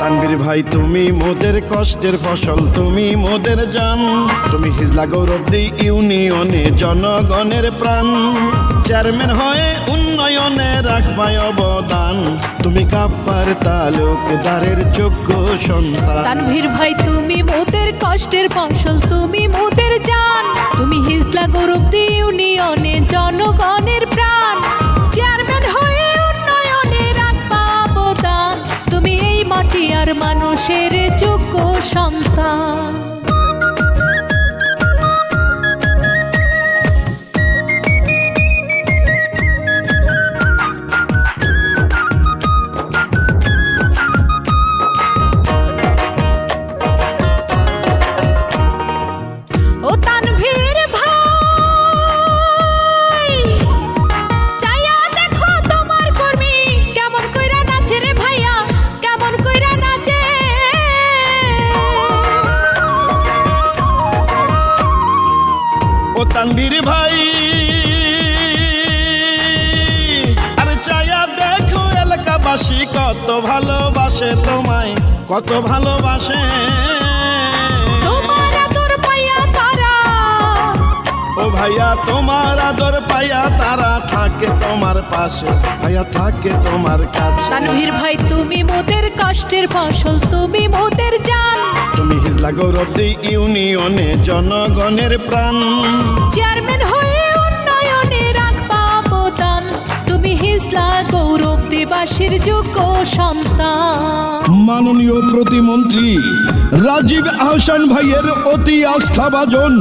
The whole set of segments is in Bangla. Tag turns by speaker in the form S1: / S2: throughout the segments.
S1: তানভীর ভাই তুমি মোদের কষ্টের ফসল, তুমি মোদের জান, তুমি হিজলা গৌরবদী ইউনিয়নে জনগণের প্রাণ। চেয়ারম্যান হয়ে উন্নয়নে রাখবাই অবদান, তুমি কাপ্পার তালুকদারের যোগ্য সন্তান।
S2: তানভীর ভাই তুমি মোদের কষ্টের ফসল, তুমি মোদের জান, তুমি হিজলা গৌরবদী ইউনিয়নে জনগণের প্রাণ। চেয়ারম্যান হয়ে উন্নয়নে রাখবা অবদান, তুমি এই মাটি আর মানুষের যোগ্য সন্তান।
S1: তানভীর ভাই আরে চায়া দেখো এলাকাবাসী কত ভালোবাসে তোমায়, কত ভালোবাসে।
S2: তোমার আদর পাইয়া তারা,
S1: ও ভাইয়া তোমার আদর পাইয়া তারা থাকে তোমার পাশে, ভাইয়া থাকে তোমার কাছে।
S2: তানভীর ভাই তুমি মোদের কষ্টের ফসল, তুমি মোদের জান,
S1: তুমি হিজলা গৌরবদী ইউনিয়নে জনগণের প্রাণ।
S2: চেয়ারম্যান হয়ে উন্নয়নে রাখবা অবদান, তুমি হিজলা গৌরবদীবাসীর যোগ্য সন্তান।
S1: মাননীয় প্রতিমন্ত্রী রাজীব আহসান ভাইয়ের অতি আস্থাভাজন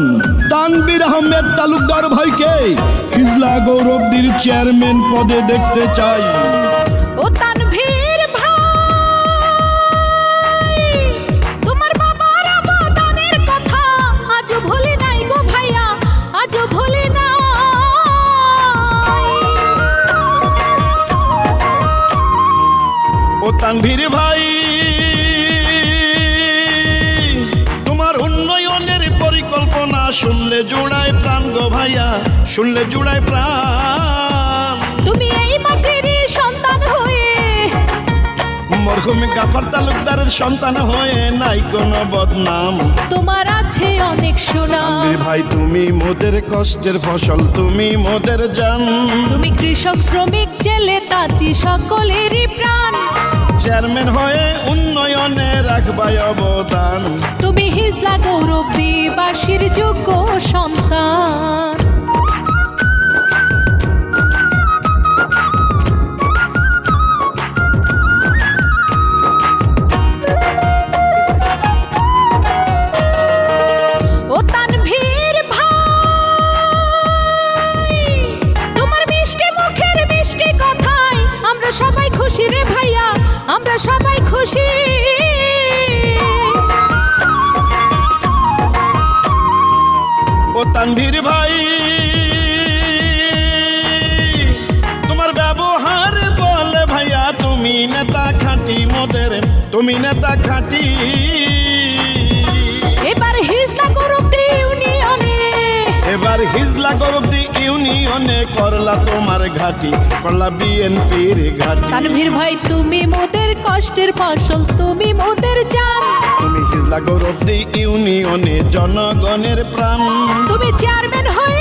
S1: তানভীর আহমেদ তালুকদার ভাইকে হিজলা গৌরবদীর চেয়ারম্যান পদে দেখতে চাই।
S2: ও তানভীর ভাই তোমার বাবার অবদানের কথা আজও ভুলি নাই গো ভাইয়া, আজও ভুলি নাই।
S1: ও তানভীর ভাই তোমার উন্নয়নের পরিকল্পনা শুনলে জুড়ায় প্রাণ গো ভাইয়া, শুনলে জুড়ায় প্রাণ।
S2: তুমি এই মাটির সন্তান হয়ে,
S1: মরহুম গাফার তালুকদারের সন্তান হয়ে নাই কোনো বদনাম।
S2: তোমার আছে অনেক সুনাম।
S1: তানভীর ভাই তুমি মোদের কষ্টের ফসল, তুমি মোদের জান,
S2: তুমি কৃষক শ্রমিক জেলে তাঁতি সকলেরই প্রাণ।
S1: চেয়ারম্যান হয়ে উন্নয়নে রাখবাই অবদান,
S2: তুমি হিজলা গৌরবদীবাসীর যোগ্য সন্তান। ও তানভীর ভাই তোমার মিষ্টি মুখের মিষ্টি কথায় আমরা সবাই খুশি রে ভাইয়া, আমরা সবাই খুশি।
S1: ও তানভীর ভাই তোমার ব্যবহার বলে ভাইয়া তুমি নেতা খাঁটি মোদের, তুমি নেতা খাঁটি।
S2: এবার হিজলা গৌরবদী ইউনিয়নে,
S1: এবার হিজলা গৌরবদী ইউনিয়নে করলা তোমার ঘাটি, করলা বিএনপির ঘাটি।
S2: তানভীর ভাই তুমি মোদের কষ্টের ফসল, তুমি মোদের জান,
S1: তুমি হিজলা গৌরবদী ইউনিয়নে জনগণের প্রাণ।
S2: তুমি চেয়ারম্যান হয়ে